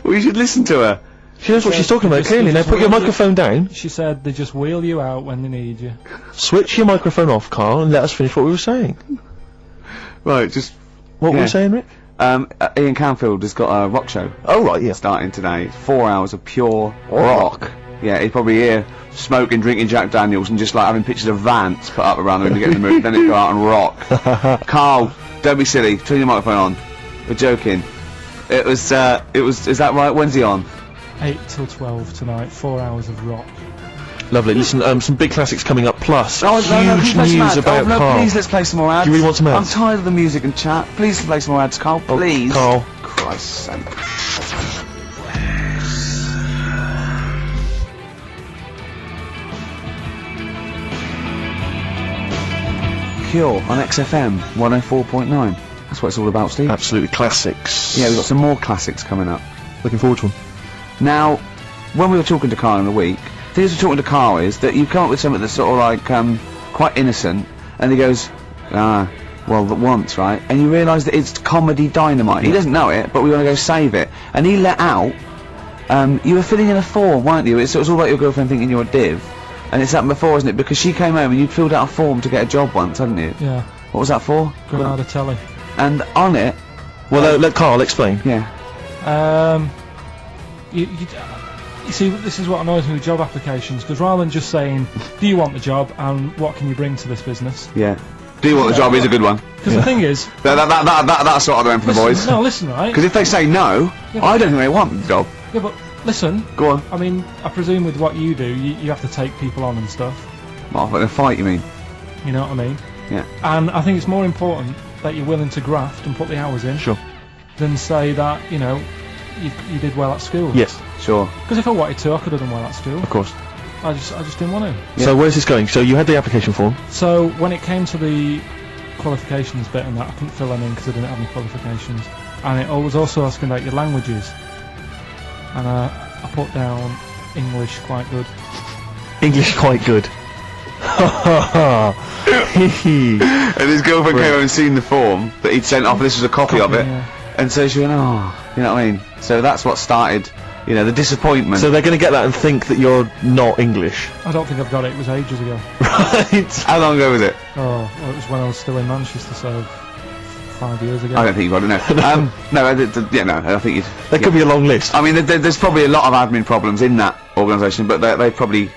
Well, you should listen to her. She knows what she's talking about, clearly. Now put your microphone down. She said they just wheel you out when they need you. Switch your microphone off, Carl, and let us finish what we were saying. Right, just... What were we saying, Rick? Ian Canfield has got a rock show. Oh, right, yeah. Starting today. 4 hours of pure rock. Yeah, he's probably here smoking, drinking Jack Daniels and just like having pictures of Vance put up around him to get in the mood. Then he'd go out and rock. Carl, don't be silly. Turn your microphone on. We're joking. Is that right? When's he on? 8 till 12 tonight, 4 hours of rock. Lovely. Listen, some big classics coming up, plus huge news about Carl. Please, let's play some more ads. Do you really want some ads? I'm tired of the music and chat. Please play some more ads, Carl. Please. Carl. Christ's sake. Cure on XFM 104.9. That's what it's all about, Steve. Absolutely classics. Yeah, we've got some more classics coming up. Looking forward to them. Now, when we were talking to Carl in the week, the thing we're talking to Carl is that you come up with something that's sort of like, quite innocent, and he goes, well, that once, right? And you realise that it's comedy dynamite. He doesn't know it, but we want to go save it. And he let out, you were filling in a form, weren't you? It was all about your girlfriend thinking you were a div. And it's happened before, isn't it? Because she came home and you'd filled out a form to get a job once, hadn't you? Yeah. What was that for? Granada telly. And on it... Well, let Carl explain. Yeah. You see, this is what annoys me with job applications, because rather than just saying, do you want the job and what can you bring to this business? Yeah. Do you want the job is a good one. Because the thing is... That's sort of the one for the boys. No, listen, right? Because if they say no, I don't think they want the job. Yeah, but listen. Go on. I mean, I presume with what you do, you have to take people on and stuff. What, in a fight, you mean? You know what I mean? Yeah. And I think it's more important that you're willing to graft and put the hours in. Sure. Than say that, you know, you did well at school. Yes. Sure. Because if I wanted to, I could have done well at school. Of course. I just didn't want to. Yeah. So where's this going? So you had the application form. So when it came to the qualifications bit and that, I couldn't fill them in because I didn't have any qualifications. And it was also asking about your languages. And I put down English quite good. English quite good. And his girlfriend came over and seen the form that he'd sent off, and this was a copy of it. Yeah. And so she went, oh, you know what I mean? So that's what started, you know, the disappointment. So they're going to get that and think that you're not English. I don't think I've got it. It was ages ago. Right. How long ago was it? Oh, well, it was when I was still in Manchester, so 5 years ago. I don't think you got it, no. No, I think you'd... There could be a long list. I mean, there's probably a lot of admin problems in that organisation, but they probably...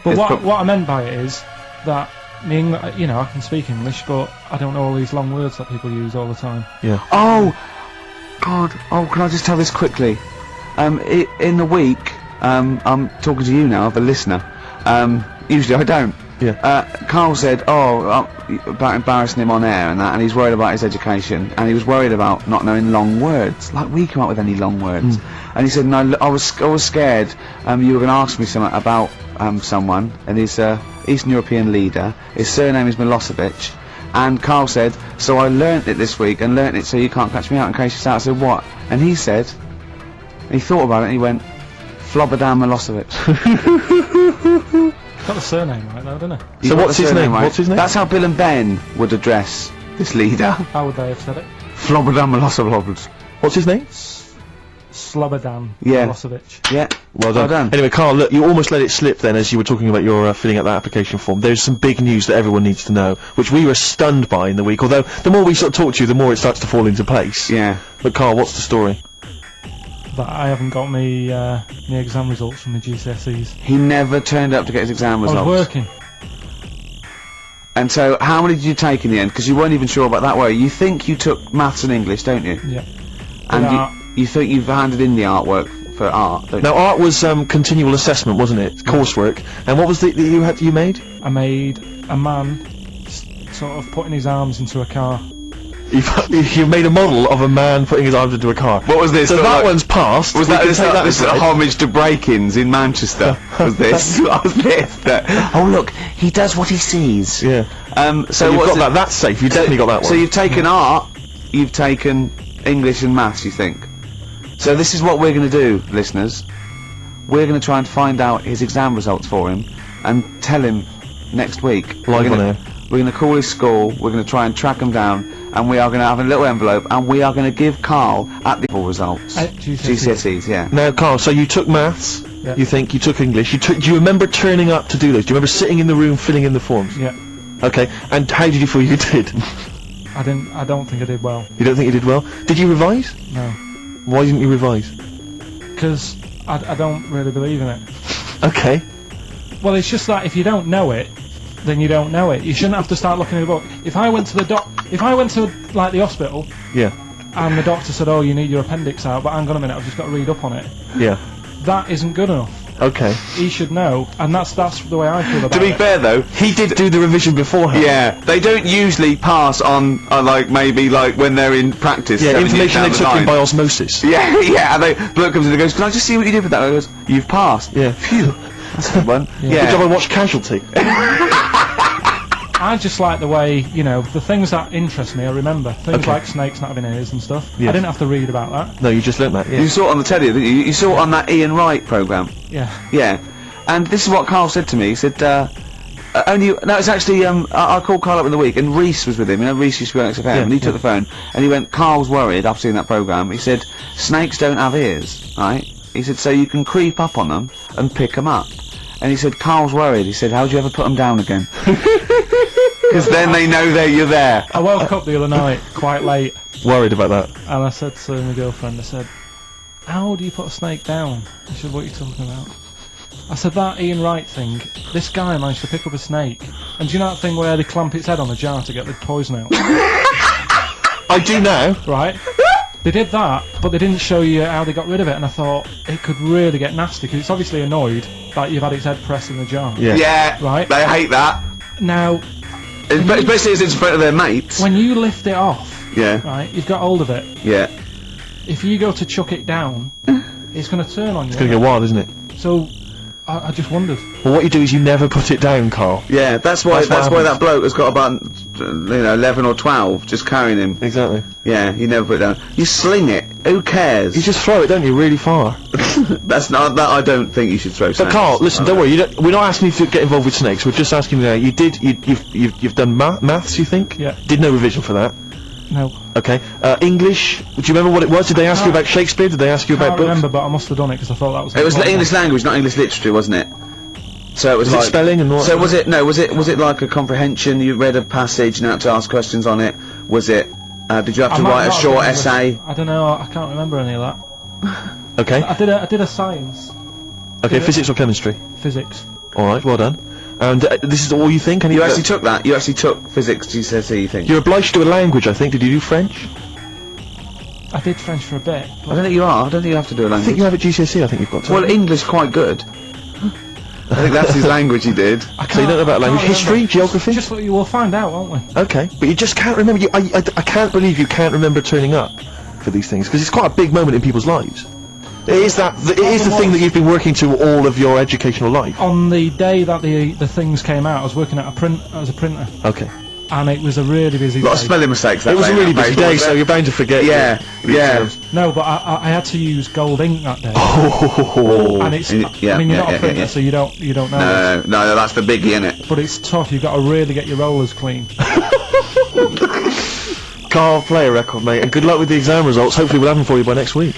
But what I meant by it is that, you know, I can speak English, but I don't know all these long words that people use all the time. Yeah. Oh, God. Oh, can I just tell this quickly? In the week, I'm talking to you now, the listener. Usually I don't. Yeah. Carl said, about embarrassing him on air and that, and he's worried about his education, and he was worried about not knowing long words. Like, we come up with any long words. And he said, no, I was scared you were going to ask me something about someone, and he's Eastern European leader. His surname is Milosevic. And Carl said, so I learnt it this week, and learnt it so you can't catch me out in case you start. I said, what? And he said, and he thought about it, and he went, Flobodan Milosevic. Got the surname right though, didn't he? So what's his name? Right? What's his name? That's how Bill and Ben would address this leader. How would they have said it? Flobodan Milosevic. What's his name? Slobodan Milosevic. Yeah. Well done. Anyway, Carl, look, you almost let it slip then as you were talking about your filling out that application form. There's some big news that everyone needs to know, which we were stunned by in the week, although the more we sort of talk to you, the more it starts to fall into place. Yeah. But Carl, what's the story? That I haven't got me exam results from the GCSEs. He never turned up to get his exam results. I was working. And so, how many did you take in the end? Because you weren't even sure about that, were you? You think you took maths and English, don't you? Yeah. And you think you've handed in the artwork for art, don't you? Now, art was continual assessment, wasn't it? Coursework. And what was it that you made? I made a man sort of putting his arms into a car. You made a model of a man putting his arms into a car. What was this? So that one's passed. Was that this homage to break-ins in Manchester? Was this? Was this? Oh look, he does what he sees. Yeah. So you've got that. That's safe. You definitely got that one. So you've taken art, you've taken English and maths, you think? So this is what we're going to do, listeners. We're going to try and find out his exam results for him and tell him next week. Live on air. We're going to call his school. We're going to try and track him down. and we are going to have a little envelope, and we are going to give Carl at the full results. GCSEs, yeah. Now, Carl, so you took maths, Yeah. you think, you took English, do you remember turning up to do those? Do you remember sitting in the room filling in the forms? Yeah. Okay, and how did you feel you did? I don't think I did well. You don't think you did well? Did you revise? No. Why didn't you revise? Because I don't really believe in it. Okay. Well, it's just that if you don't know it, then you don't know it. You shouldn't have to start looking at the book. If I went to like the hospital, Yeah. and the doctor said, "Oh, you need your appendix out," but hang on a minute, I've just got to read up on it. Yeah. That isn't good enough. Okay. He should know, and that's the way I feel about it. To be fair though, He did do the revision beforehand. yeah, they don't usually pass on, like, maybe, like, when they're in practice. Yeah, 7 years information down they the took in line. by osmosis. Yeah, yeah, and bloke comes in and goes, "Can I just see what you did with that?" And I goes, "You've passed." Yeah. Phew. That's a good one. Good Yeah. job I watched Casualty. I just like the way, the things that interest me I remember. Things Okay. like snakes not having ears and stuff. Yeah. I didn't have to read about that. No, you just learnt that, yeah. You saw it on the telly, didn't you? You saw it on that Ian Wright programme. Yeah. Yeah. And this is what Carl said to me. He said, it's actually, I called Carl up in the week, and Reese was with him. You know, Reese used to be on XFM, Yeah, and he took the phone, and he went, "Carl's worried after seeing that programme." He said, "Snakes don't have ears, right?" He said, "So you can creep up on them and pick them up." And he said, "Carl's worried." He said, "How do you ever put them down again?" Because then they know that you're there. I woke up the other night quite late, Worried about that. and I said to my girlfriend, I said, "How do you put a snake down?" She said, "What are you talking about?" I said, "That Ian Wright thing, this guy managed to pick up a snake. And do you know that thing where they clamp its head on a jar to get the poison out?" I do now. Right? They did that, but they didn't show you how they got rid of it, and I thought it could really get nasty, because it's obviously annoyed that you've had its head pressed in the jar. Yeah. Yeah. Right. They hate that. Now, Especially as it's in front of their mates. when you lift it off, Yeah. right, you've got hold of it. Yeah. If you go to chuck it down, it's going to turn on you. It's gonna get wild, isn't it? So, I just wondered. Well, what you do is you never put it down, Carl. Yeah, that's why That's what that happens. bloke has got about 11 or 12 just carrying him. Exactly. Yeah, you never put it down. You sling it. Who cares? You just throw it, don't you, really far. That's not that. I don't think you should throw. But snakes. Carl, listen, don't worry. We're not asking you to get involved with snakes. We're just asking you now. You've done maths, you think? Yeah. Did no revision for that. No. Okay. English. Do you remember what it was? Did they ask you about Shakespeare? Did they ask you I about can't books? remember, but I must have done it because I thought that was. It was important. English language, not English literature, wasn't it? So it was Was it like spelling and what? So was it? No, was it like a comprehension? You read a passage and had to ask questions on it. Was it? Did you have I to might write a not have short done essay? I don't know. I can't remember any of that. Okay. I did a science, Okay. Physics or chemistry? physics. All right. Well done. And this is all you think? You actually took that. You actually took physics GCSE. You think? You're obliged to do a language, I think. Did you do French? I did French for a bit. I don't think you are. I don't think you have to do a I language. think you have at GCSE. I think you've got to. Well, English quite good. I think that's his language he did. I So you don't know about language, history, geography? Just we'll find out, won't we? Okay, but you just can't remember. I can't believe you can't remember turning up for these things, because it's quite a big moment in people's lives. It is the thing that you've been working to all of your educational life. On the day that the things came out, I was working at as a printer, Okay. and it was a really busy A lot of day. spelling mistakes. That It was a day, really that busy paper, day, wasn't so it? you're bound to forget. Yeah, yeah. No, but I had to use gold ink that day, Oh. and it's. Yeah, I mean, you're yeah, not a yeah, printer, yeah. so you don't know. No, that's the biggie, innit? But it's tough. You've got to really get your rollers clean. Carl, play a record, mate, and good luck with the exam results. Hopefully we'll have them for you by next week.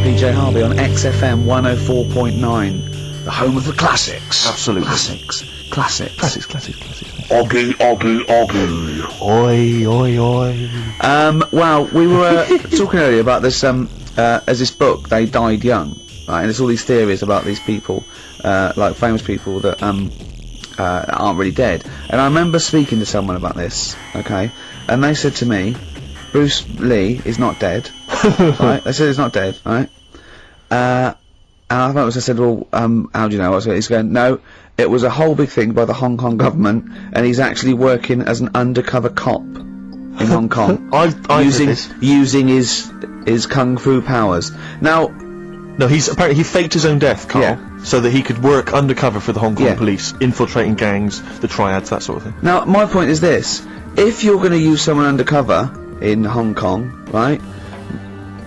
PJ Harvey on XFM 104.9, the home of the classics. Absolutely. Classics. Classics. Oggy. Oi, oi, oi. Well, we were talking earlier about this, as this book, They Died Young, right? And there's all these theories about these people, like famous people that, aren't really dead. And I remember speaking to someone about this, okay? And they said to me, Bruce Lee is not dead, right? They said he's not dead, right? And I said, well, how do you know? He's going, no, it was a whole big thing by the Hong Kong government, and he's actually working as an undercover cop in Hong Kong, using his kung fu powers. Now, No, he faked his own death, Carl, Yeah. so that he could work undercover for the Hong Kong Yeah. police, infiltrating gangs, the triads, that sort of thing. Now, my point is this: if you're going to use someone undercover in Hong Kong, right?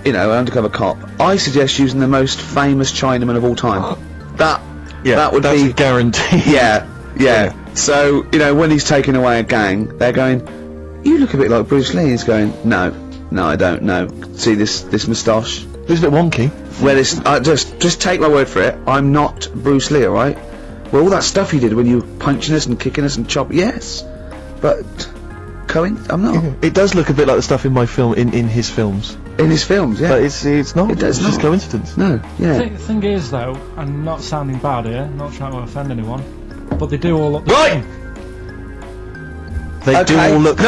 you know, undercover cop, I suggest using the most famous Chinaman of all time. That would that's be a guarantee. Yeah. So, you know, when he's taking away a gang, they're going, "You look a bit like Bruce Lee." He's going, "No, I don't know. See this moustache? It's a bit wonky. Where this? Just take my word for it. I'm not Bruce Lee, all right? Well, all that stuff you did when you were punching us and kicking us and chopping, yes, but I'm not. It does look a bit like the stuff in my film, in his films. In his films, yeah. But it's not. It does it's just not. coincidence. No, yeah. The thing is, though, I'm not sounding bad here, not trying to offend anyone, but they do all look the Right. same. They do all look.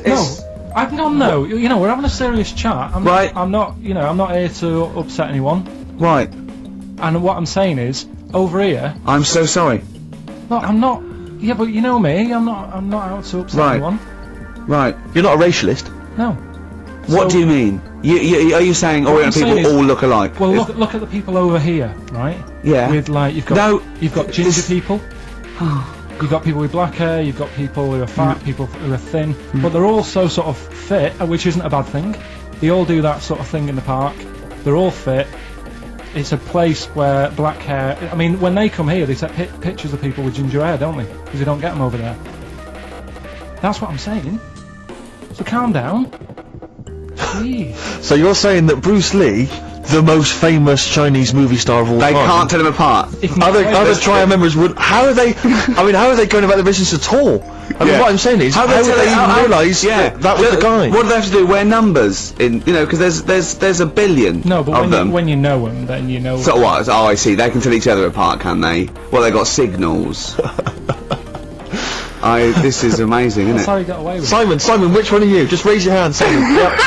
No. No, you know, we're having a serious chat. I'm Right. not, you know, I'm not here to upset anyone. Right. And what I'm saying is, over here, I'm so sorry. no, I'm not. Yeah, but you know me, I'm not out to upset Right. anyone. Right. You're not a racialist. No. What So- do you mean? Are you saying What I'm Orient people saying is- all look alike? Well, look at the people over here, right? Yeah. With like you've got No, ginger this- people. You've got people with black hair. You've got people who are fat, people who are thin, but they're all so sort of fit, which isn't a bad thing. They all do that sort of thing in the park. They're all fit. It's a place where black hair. I mean, when they come here, they take pictures of people with ginger hair, don't they? Because they don't get them over there. That's what I'm saying. So calm down. Jeez. So you're saying that Bruce Lee, the most famous Chinese movie star of all They time, can't tell them apart. other trial members would. How are they? I mean, how are they going about the business at all? I mean, Yeah. what I'm saying is, how would tell they it- even realise that was the guy? What do they have to do? Wear numbers in, you know, because there's a billion No, but of them. when you know them, then you know. So what? Oh, I see. They can tell each other apart, can they? Well, they got signals. This is amazing, That's isn't how it? you got away with it. Simon, which one are you? Just raise your hand, Simon. Yep.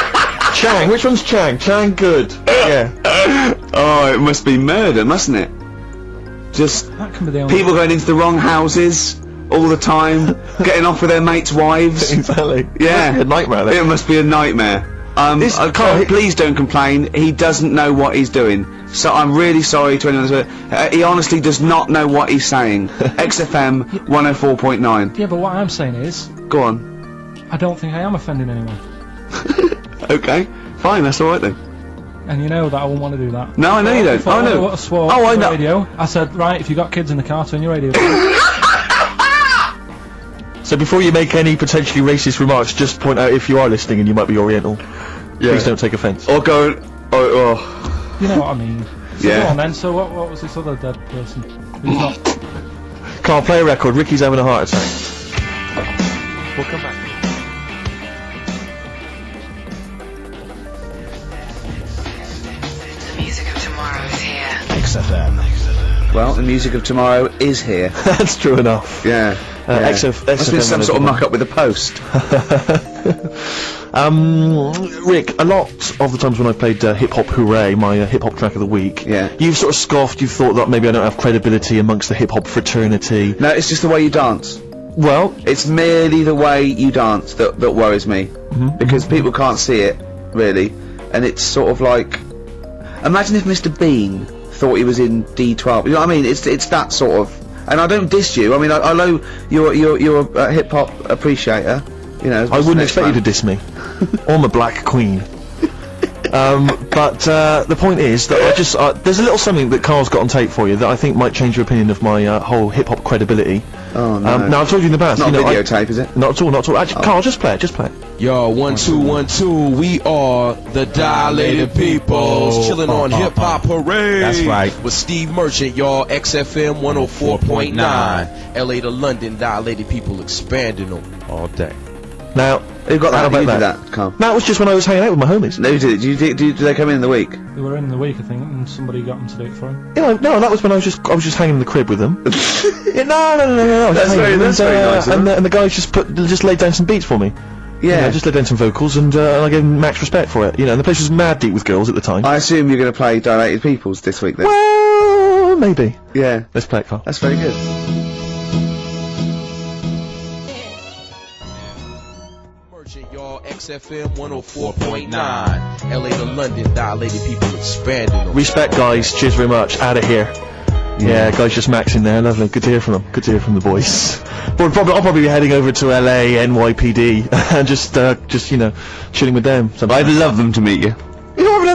Chang, which one's Chang? Chang, good. Yeah. Oh, it must be murder, mustn't it? Just That can be the only. people going into the wrong houses all the time, getting off with their mates' wives. Exactly. Yeah, A nightmare. Then. It must be a nightmare. Please don't complain. He doesn't know what he's doing. So I'm really sorry to anyone. He honestly does not know what he's saying. XFM 104.9. Yeah, but what I'm saying is, Go on. I don't think I am offending anyone. Okay, fine. That's all right then. And you know that I wouldn't want to do that. No, I know you don't. Before Oh no. I swore Oh, I on the know. radio, I said, right, if you got kids in the car, turn your radio. So before you make any potentially racist remarks, just point out if you are listening and you might be Oriental. Please don't take offence. Or go. Oh. You know what I mean? So Yeah. Go on then. So what was this other dead person? Who's not? Can't play a record. Ricky's having a heart attack. We'll come back. The music of tomorrow is here. Well, the music of tomorrow is here. That's true enough. Yeah. XF Must have been some sort of muck up with the post. Rick, a lot of the times when I played Hip Hop Hooray, my hip hop track of the week, Yeah. you've sort of scoffed, you've thought that maybe I don't have credibility amongst the hip hop fraternity. No, it's just the way you dance. Well, It's merely the way you dance that worries me. Because people can't see it, really. And it's sort of like... Imagine if Mr. Bean thought he was in D12. You know what I mean? It's that sort of... And I don't diss you. I mean, I know you're a hip-hop appreciator. You know, I wouldn't expect you to diss me. I'm a black queen. But the point is that I just there's a little something that Carl's got on tape for you that I think might change your opinion of my whole hip hop credibility. Oh, no. Now I've told you in the past. Not you a know, videotape, is it? Not at all. Not at all. Actually, Carl, just play it. Just play it. Yo, 1 2 1 2. We are the Dilated Peoples, chilling on Hip Hop Hooray. That's right. With Steve Merchant, y'all. XFM 104.9. LA to London, Dilated People expanding them all day. Now, Who got how that? about Who did that? that, Carl? That was just when I was hanging out with my homies. No, who did it? Did they come in the week? They were in the week, I think, and somebody got them to do it for him. You know, no, that was when I was just hanging in the crib with them. Yeah, no. I was That's just hanging very- with them, that's very nice of and the guys just laid down some beats for me. Yeah. You know, just laid down some vocals, and I gave them max respect for it. You know, and the place was mad deep with girls at the time. I assume you're going to play Dilated Peoples this week then? Well, maybe. Yeah. Let's play it, Carl. That's very good. Merchant, y'all. XFM 104.9. LA to London, Dilated People expanding them. Respect, guys. Cheers very much. Out of here. Yeah, guys, just maxing there. Lovely. Good to hear from them. Good to hear from the boys. But I'll probably be heading over to LA, NYPD, and just you know, chilling with them. I'd love them to meet you.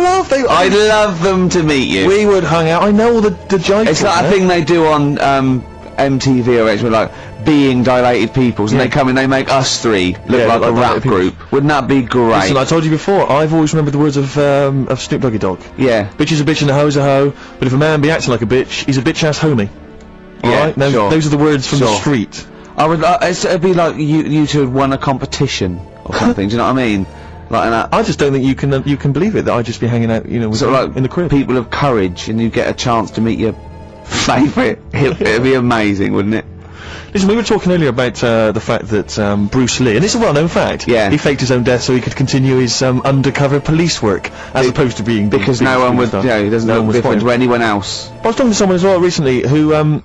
laugh. I'd love them to meet you. We would hang out. I know all the jokes. It's like a thing they do on MTV or with like being dilated peoples, and they come in, they make us three look like a rap group. Wouldn't that be great? Listen, I told you before, I've always remembered the words of Snoop Doggy Dogg. Yeah. Bitch is a bitch and a hoe's a hoe, but if a man be acting like a bitch, he's a bitch-ass homie. Alright? Those are the words from the street. I would. It'd be like you two had won a competition or something. Do you know what I mean? Like that. I just don't think you can believe it that I'd just be hanging out, with sort of like in the crib. People of courage, and you get a chance to meet your favourite. It'd be amazing, wouldn't it? Listen, we were talking earlier about the fact that Bruce Lee, and it's a well-known fact, he faked his own death so he could continue his undercover police work, as opposed to being because no one would. Yeah, he doesn't look different to anyone else. I was talking to someone as well recently who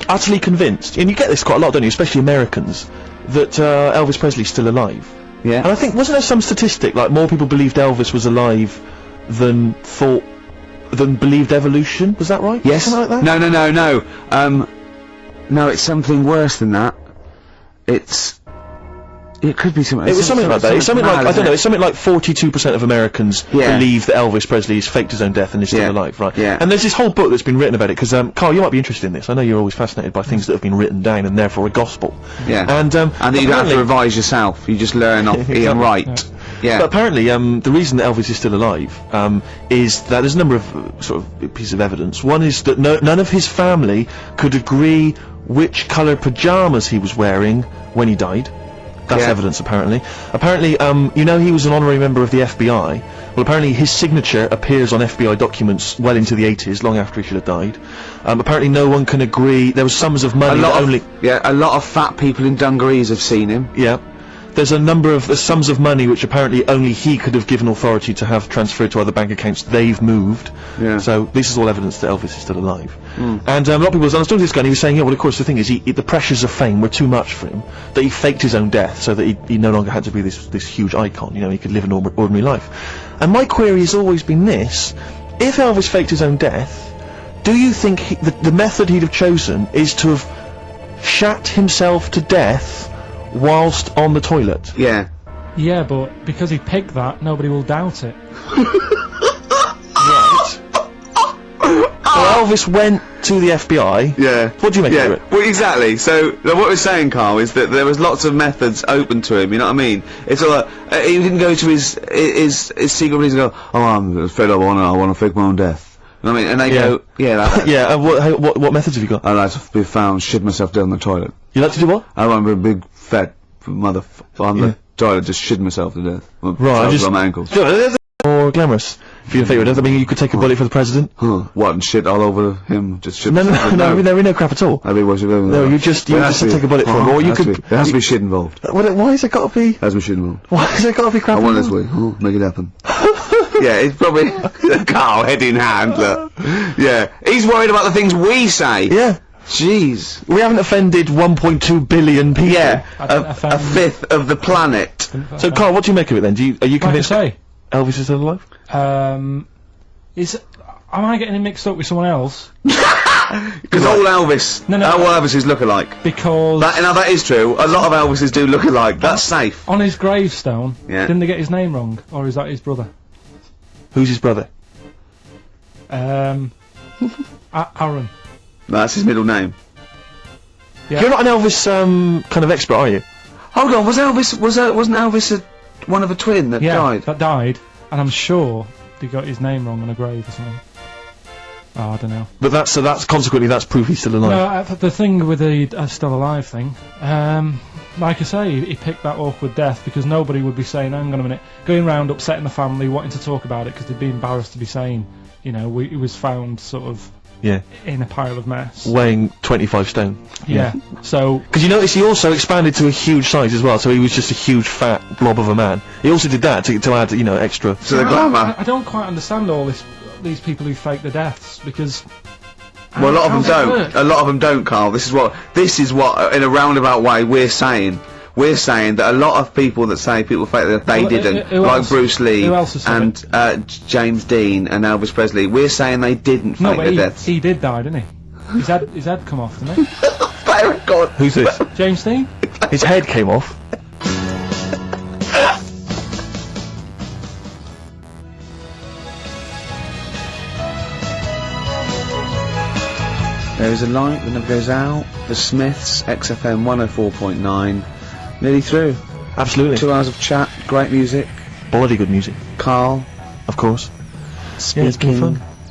utterly convinced, and you get this quite a lot, don't you, especially Americans, that Elvis Presley's still alive. Yeah. And I think, wasn't there some statistic, like more people believed Elvis was alive than believed evolution? Was that right? Yes. Something like that? No. No, it's something worse than that. It could be something. It was something like that. It's something like, I don't know, it's something like 42% of Americans believe that Elvis Presley has faked his own death and is still alive, right? Yeah. And there's this whole book that's been written about it, because, Carl, you might be interested in this. I know you're always fascinated by things that have been written down and therefore a gospel. Yeah. And that you don't have to revise yourself. You just learn off Ian Wright. Yeah. But apparently, the reason that Elvis is still alive, is that there's a number of, sort of, pieces of evidence. One is that none of his family could agree which colour pyjamas he was wearing when he died. That's evidence, apparently. Apparently, he was an honorary member of the FBI. Well, apparently his signature appears on FBI documents well into the 80s, long after he should have died. Apparently no one can agree. There was sums of money a lot of fat people in dungarees have seen him. Yeah. There's a number of sums of money which apparently only he could have given authority to have transferred to other bank accounts. They've moved. Yeah. So this is all evidence that Elvis is still alive. And a lot of people, I was talking to this guy and he was saying, well, of course the thing is, the pressures of fame were too much for him, that he faked his own death so that he no longer had to be this huge icon, he could live an ordinary life. And my query has always been this: if Elvis faked his own death, do you think the method he'd have chosen is to have shat himself to death whilst on the toilet? Yeah. Yeah, but because he picked that, nobody will doubt it. Right. So Elvis went to the FBI. Yeah. What do you make of it? Well, exactly. So what we're saying, Carl, is that there was lots of methods open to him. You know what I mean? It's all like, he didn't go to his secret police and go, "Oh, I'm fed up. I want to fake my own death." You know what I mean? And they go, yeah. And what methods have you got? I like to be found, shit myself down the toilet. You like to do what? I want to be a big fat motherfucker on the toilet, just shit myself to death. Right, on my ankles. More glamorous. If you're favourite death, I mean, you could take a bullet for the president. What, and shit all over him? Just shit? No, crap at all. No, you just take a bullet for him, or you could. There has to be shit involved. Why has it got to be? There has to be shit involved. Why has it got to be crap? I want this way. Make it happen. Yeah, it's probably Carl, head in hand. Look. Yeah, he's worried about the things we say. Yeah. Jeez. We haven't offended 1.2 billion people. Yeah, a fifth of the planet. So, Carl, what do you make of it then? Are you convinced Elvis is still alive? Am I getting him mixed up with someone else? Because all Elvis, all Elvises look alike. Because that is true. A lot of Elvises do look alike. That's safe. On his gravestone, didn't they get his name wrong, or is that his brother? Who's his brother? Aaron. That's his middle name. Yeah. You're not an Elvis kind of expert, are you? Hold on, wasn't Elvis one of a twin that died? That died, and I'm sure they got his name wrong on a grave or something. Oh, I don't know. But that's consequently that's proof he's still alive. No, the thing with the still alive thing, like I say, he picked that awkward death because nobody would be saying, hang on a minute, going round upsetting the family, wanting to talk about it because they'd be embarrassed to be saying, he was found sort of in a pile of mess. Weighing 25 stone. Yeah. So... Because you notice he also expanded to a huge size as well, so he was just a huge fat blob of a man. He also did that to add, extra... to the glamour. I don't quite understand all these people who fake their deaths, because... Well, a lot of them don't. A lot of them don't, Carl. This is what, in a roundabout way, we're saying. We're saying that a lot of people that say people fake their death, they didn't. Like Bruce Lee and James Dean and Elvis Presley. We're saying they didn't fake their deaths. He did die, didn't he? His head come off, didn't he? God. Who's this? James Dean? His head came off. There is a light that never goes out. The Smiths, XFM 104.9. Nearly through. Absolutely. 2 hours of chat, great music. Bloody good music. Carl Of course. speaking. Yeah, it's been fun.